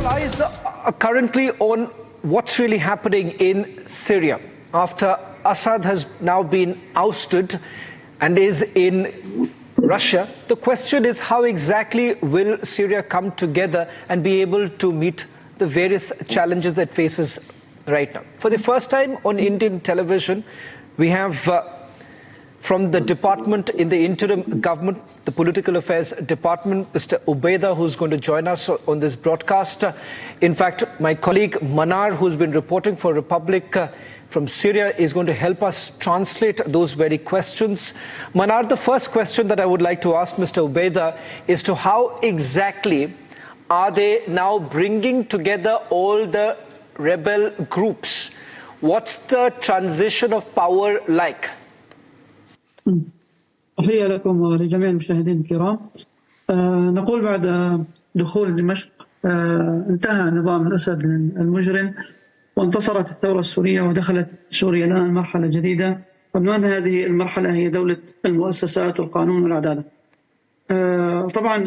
All eyes are currently on what's really happening in Syria after Assad has now been ousted and is in Russia. The question is, how exactly will Syria come together and be able to meet the various challenges that faces right now? For the first time on Indian television, we have from the department in the interim government, the political affairs department, Mr. Ubeda, who's going to join us on this broadcast. In fact, my colleague Manar, who's been reporting for Republic from Syria, is going to help us translate those very questions. Manar, the first question that I would like to ask Mr. Ubeda is to how exactly are they now bringing together all the rebel groups? What's the transition of power like? تحية لكم ولجميع المشاهدين الكرام. نقول بعد دخول دمشق انتهى نظام الأسد المجرم وانتصرت الثورة السورية ودخلت سوريا الآن مرحلة جديدة. عنوان هذه المرحلة هي دولة المؤسسات والقانون والعدالة. طبعا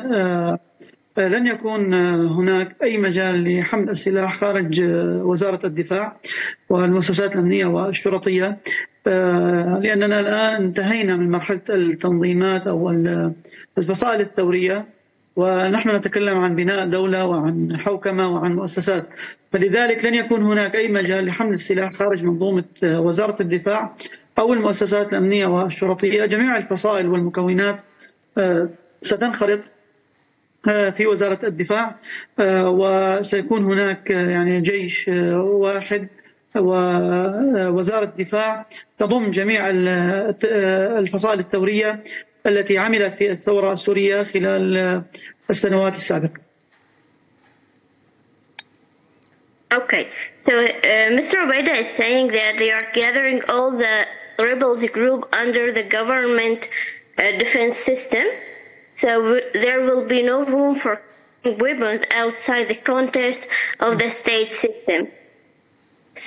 لن يكون هناك أي مجال لحمل السلاح خارج وزارة الدفاع والمؤسسات الأمنية والشرطية، لأننا الآن انتهينا من مرحلة التنظيمات أو الفصائل الثورية، ونحن نتكلم عن بناء دولة وعن حوكمة وعن مؤسسات. فلذلك لن يكون هناك أي مجال لحمل السلاح خارج منظومة وزارة الدفاع أو المؤسسات الأمنية والشرطية. جميع الفصائل والمكونات ستنخرط في وزارة الدفاع، وسيكون هناك يعني جيش واحد، ووزارة دفاع تضم جميع الفصائل الثورية التي عملت في الثورة السورية خلال السنوات السابقة. Okay, so Mr. Ubeda is saying that they are gathering all the rebels group under the government defense system. So there will be no room for weapons outside the context of the state system.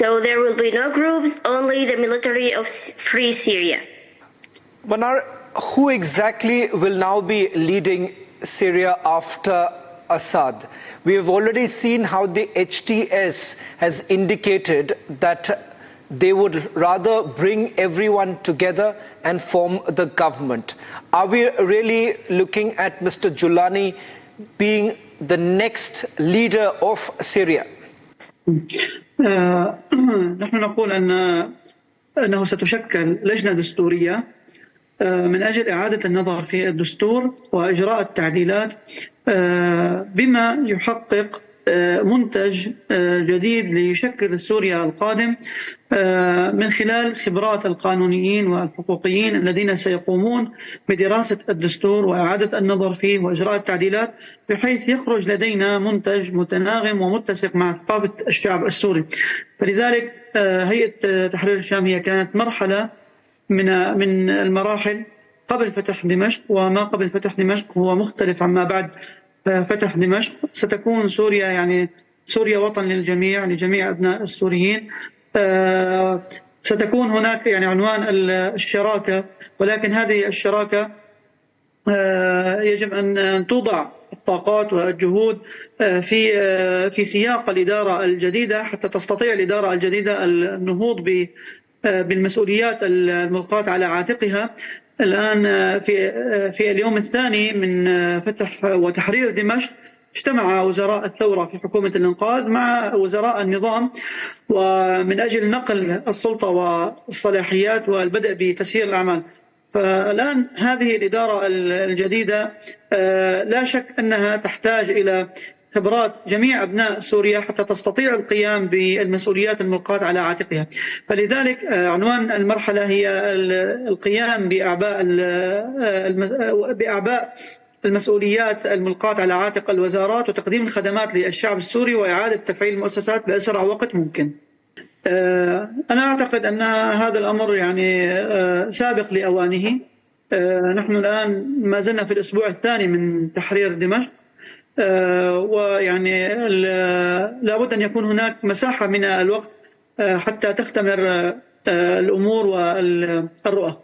So there will be no groups, only the military of Free Syria. Manar, who exactly will now be leading Syria after Assad? We have already seen how the HTS has indicated that they would rather bring everyone together and form the government. Are we really looking at Mr. Julani being the next leader of Syria? نحن نقول أنه ستشكل لجنة دستورية من أجل إعادة النظر في الدستور وإجراء التعديلات بما يحقق منتج جديد ليشكل سوريا القادم من خلال خبرات القانونيين والحقوقيين الذين سيقومون بدراسة الدستور وإعادة النظر فيه وإجراء التعديلات بحيث يخرج لدينا منتج متناغم ومتسق مع ثقافة الشعب السوري. فلذلك هيئة تحرير الشام هي كانت مرحلة من المراحل قبل فتح دمشق، وما قبل فتح دمشق هو مختلف عما بعد فتح دمشق. ستكون سوريا يعني سوريا وطن للجميع، لجميع أبناء السوريين. ستكون هناك يعني عنوان الشراكة، ولكن هذه الشراكة يجب أن توضع الطاقات والجهود في سياق الإدارة الجديدة حتى تستطيع الإدارة الجديدة النهوض بالمسؤوليات الملقاة على عاتقها. الآن في اليوم الثاني من فتح وتحرير دمشق اجتمع وزراء الثورة في حكومة الإنقاذ مع وزراء النظام ومن أجل نقل السلطة والصلاحيات والبدء بتسيير الأعمال. فالآن هذه الإدارة الجديدة لا شك أنها تحتاج إلى خبرات جميع أبناء سوريا حتى تستطيع القيام بالمسؤوليات الملقاة على عاتقها. فلذلك عنوان المرحلة هي القيام بأعباء المسؤوليات الملقاة على عاتق الوزارات وتقديم الخدمات للشعب السوري وإعادة تفعيل المؤسسات بأسرع وقت ممكن. أنا أعتقد أن هذا الأمر يعني سابق لأوانه. نحن الآن ما زلنا في الأسبوع الثاني من تحرير دمشق، ويعني لابد أن يكون هناك مساحة من الوقت حتى تختمر الأمور والرؤى.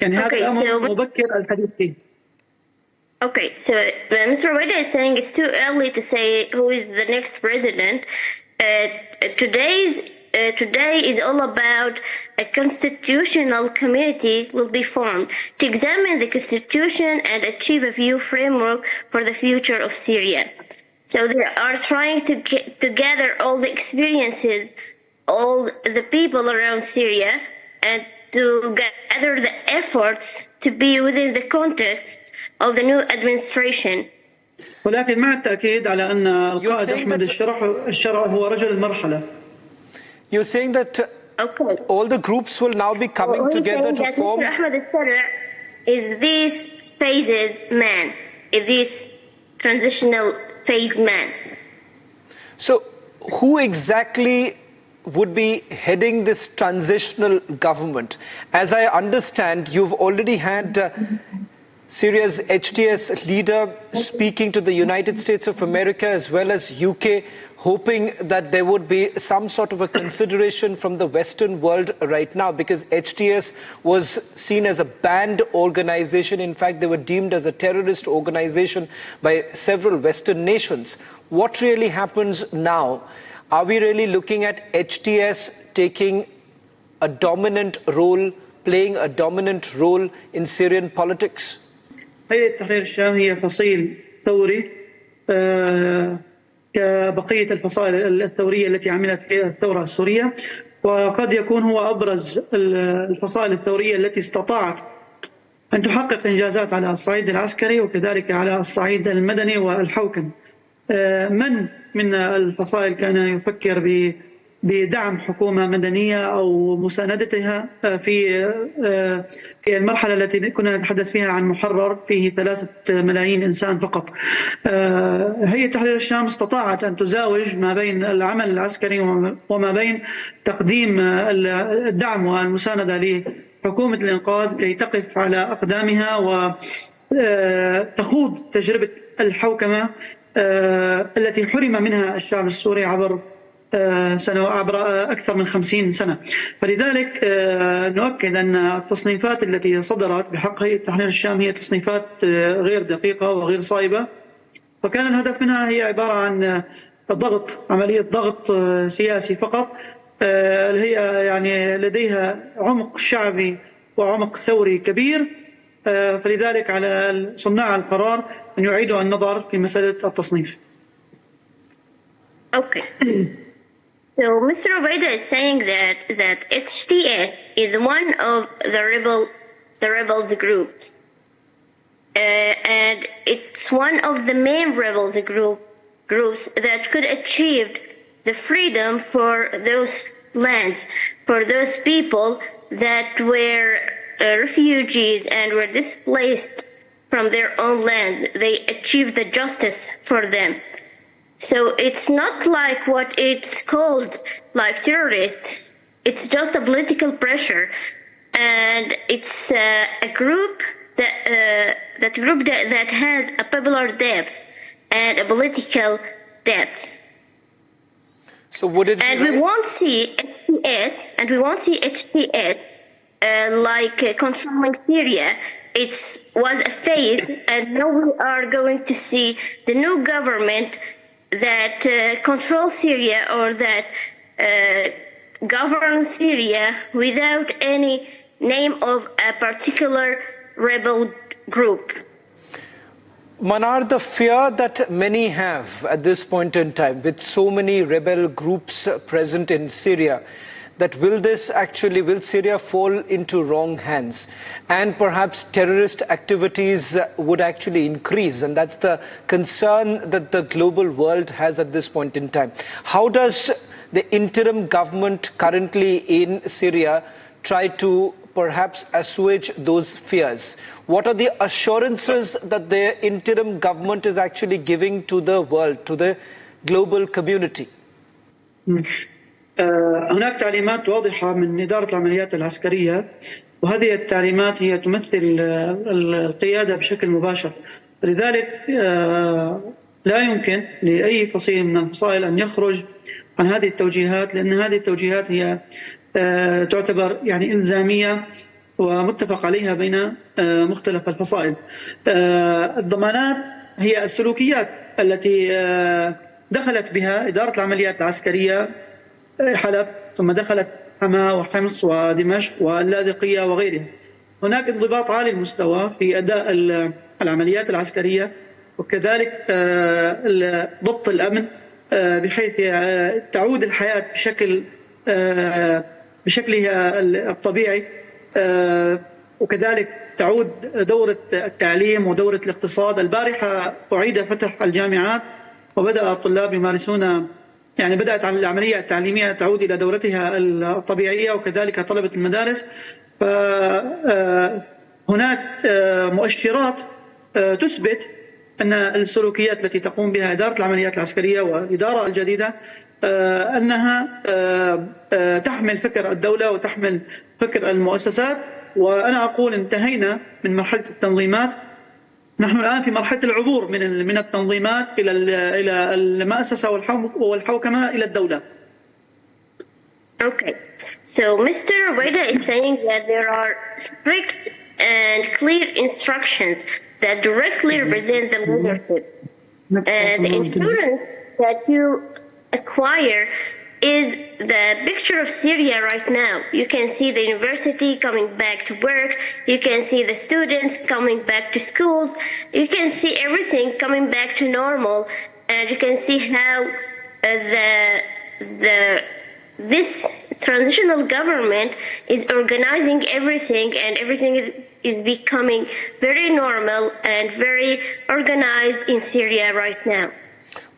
يعني هذا الأمر مبكر الحديث فيه. Okay, so Mr. Weda is saying it's too early to say who is the next president. Today is all about a constitutional committee will be formed to examine the constitution and achieve a view framework for the future of Syria. So they are trying to gather all the experiences, all the people around Syria, and to gather the efforts to be within the context of the new administration. ولكن مع التأكيد على أن القائد أحمد الشرع هو رجل المرحلة. You're saying that all the groups will now be coming together to form. Mr. Ahmed al-Sarraj is this phases man, is this transitional phase man. So, who exactly would be heading this transitional government? As I understand, you've already had Syria's HTS leader speaking to the United States of America as well as UK, hoping that there would be some sort of a consideration from the Western world right now, because HTS was seen as a banned organization. In fact, they were deemed as a terrorist organization by several Western nations. What really happens now? Are we really looking at HTS taking a dominant role, playing a dominant role in Syrian politics? هيئة تحرير الشام هي فصيل ثوري كبقية الفصائل الثورية التي عملت في الثورة السورية، وقد يكون هو أبرز الفصائل الثورية التي استطاعت أن تحقق إنجازات على الصعيد العسكري وكذلك على الصعيد المدني والحوكم. من الفصائل كان يفكر بدعم حكومة مدنية أو مساندتها في المرحلة التي كنا نتحدث فيها عن محرر فيه 3 ملايين إنسان فقط. هيئة تحرير الشام استطاعت أن تزاوج ما بين العمل العسكري وما بين تقديم الدعم والمساندة لحكومة الإنقاذ كي تقف على أقدامها وتخوض تجربة الحوكمة التي حرم منها الشعب السوري عبر أكثر من 50 سنة. فلذلك نؤكد أن التصنيفات التي صدرت بحق هيئة تحرير الشام هي تصنيفات غير دقيقة وغير صائبة، وكان الهدف منها هي عبارة عن عملية ضغط سياسي فقط. هي يعني لديها عمق شعبي وعمق ثوري كبير، فلذلك على صناع القرار أن يعيدوا النظر في مسألة التصنيف. Okay. So Mr. Ubaida is saying that HTS is one of the rebels groups, and it's one of the main rebels groups that could achieve the freedom for those lands, for those people that were refugees and were displaced from their own lands. They achieved the justice for them. So it's not like what it's called, like terrorists. It's just a political pressure, and it's a group that has a popular depth and a political depth. So would it? And we won't see HTS, like controlling Syria. It was a phase, and now we are going to see the new government that controls Syria, or that governs Syria without any name of a particular rebel group. Manar, the fear that many have at this point in time, with so many rebel groups present in Syria, that will Syria fall into wrong hands, and perhaps terrorist activities would actually increase, and that's the concern that the global world has at this point in time. How does the interim government currently in Syria try to perhaps assuage those fears? What are the assurances that the interim government is actually giving to the world, to the global community? هناك تعليمات واضحة من إدارة العمليات العسكرية، وهذه التعليمات هي تمثل القيادة بشكل مباشر. لذلك لا يمكن لأي فصيل من الفصائل أن يخرج عن هذه التوجيهات، لأن هذه التوجيهات هي تعتبر يعني إلزامية ومتفق عليها بين مختلف الفصائل. الضمانات هي السلوكيات التي دخلت بها إدارة العمليات العسكرية حلب، ثم دخلت حما وحمص ودمشق واللاذقية وغيرها. هناك انضباط عالي المستوى في أداء العمليات العسكرية، وكذلك ضبط الأمن بحيث تعود الحياة بشكلها الطبيعي، وكذلك تعود دورة التعليم ودورة الاقتصاد. البارحة أعيد فتح الجامعات وبدأ الطلاب يمارسون، يعني بدأت العملية التعليمية تعود إلى دورتها الطبيعية، وكذلك طلبة المدارس. فهناك مؤشرات تثبت أن السلوكيات التي تقوم بها إدارة العمليات العسكرية والإدارة الجديدة أنها تحمل فكر الدولة وتحمل فكر المؤسسات. وأنا أقول انتهينا من مرحلة التنظيمات، نحن الآن في مرحلة العبور من التنظيمات إلى المؤسسة والحوكمة إلى الدولة. Okay, so Mr. Ubaida is saying that there are strict and clear instructions that directly represent the leadership. And the insurance that you acquire is the picture of Syria right now. You can see the university coming back to work. You can see the students coming back to schools. You can see everything coming back to normal. And you can see how this transitional government is organizing everything, and everything is becoming very normal and very organized in Syria right now.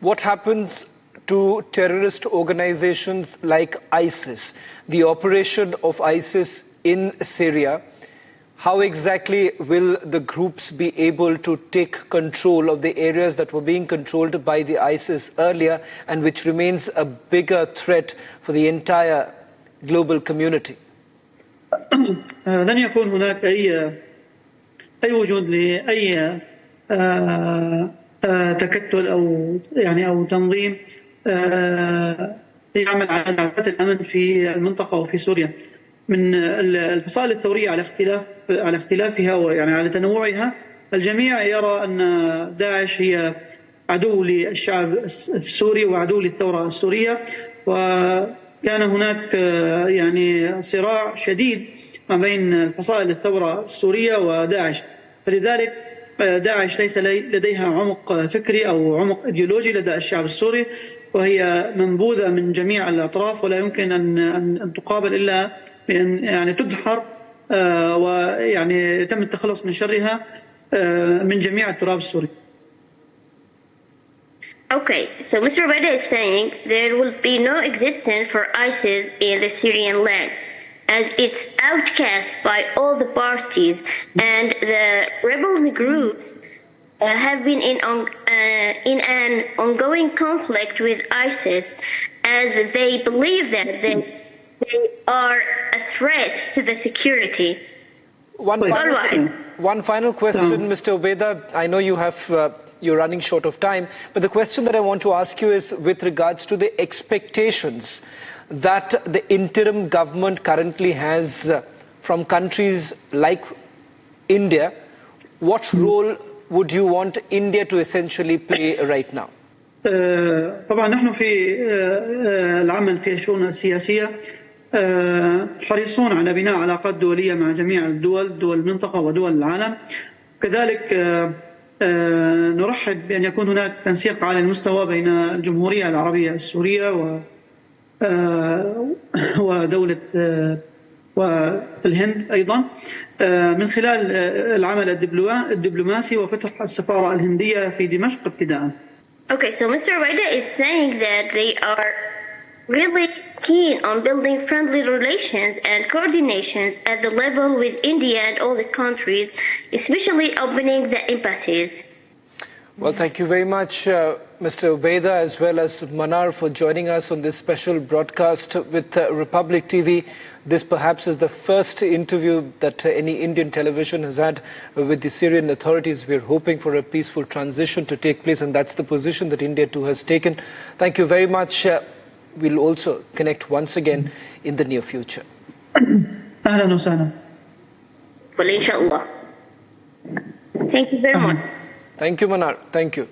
What happens to terrorist organizations like ISIS, the operation of ISIS in Syria? How exactly will the groups be able to take control of the areas that were being controlled by the ISIS earlier and which remains a bigger threat for the entire global community? لن يكون هناك أي وجود لأي تكتل أو تنظيم يعمل على دعوات الأمن في المنطقة وفي سوريا. من الفصائل الثورية على اختلافها ويعني على تنوعها، الجميع يرى أن داعش هي عدو للشعب السوري وعدو للثورة السورية، وكان هناك يعني صراع شديد ما بين فصائل الثورة السورية وداعش. فلذلك داعش ليس لديها عمق فكري أو عمق إيديولوجي لدى الشعب السوري، وهي منبوذة من جميع الأطراف، ولا يمكن أن تقابل إلا بأن يعني تدحر ويعني يتم التخلص من شرها من جميع التراب السوري. Okay, so Mr. Ubaida is saying there will be no existence for ISIS in the Syrian land, as it's outcast by all the parties, and the rebel groups have been in an ongoing conflict with ISIS, as they believe that they are a threat to the security. One final question, Mr. Ubaida. I know you're running short of time, but the question that I want to ask you is with regards to the expectations that the interim government currently has from countries like India. What role would you want India to essentially play right now? طبعا نحن في العمل في الشؤون السياسية حريصون على بناء علاقات دولية مع جميع دول المنطقة ودول العالم. كذلك نرحب بأن يكون هناك تنسيق على المستوى بين الجمهورية العربية السورية ودولة والهند أيضا من خلال العمل الدبلوماسي وفتح السفارة الهندية في دمشق ابتداءً. Okay, so Mr. Ubaida is saying that they are really keen on building friendly relations and coordinations at the level with India and all the countries, especially opening the embassies. Well, thank you very much, Mr. Ubaida, as well as Manar, for joining us on this special broadcast with Republic TV. This perhaps is the first interview that any Indian television has had with the Syrian authorities. We're hoping for a peaceful transition to take place, and that's the position that India too has taken. Thank you very much. We'll also connect once again in the near future. أهلا وسهلا. Well, inshallah. Thank you very much. Thank you, Manar. Thank you.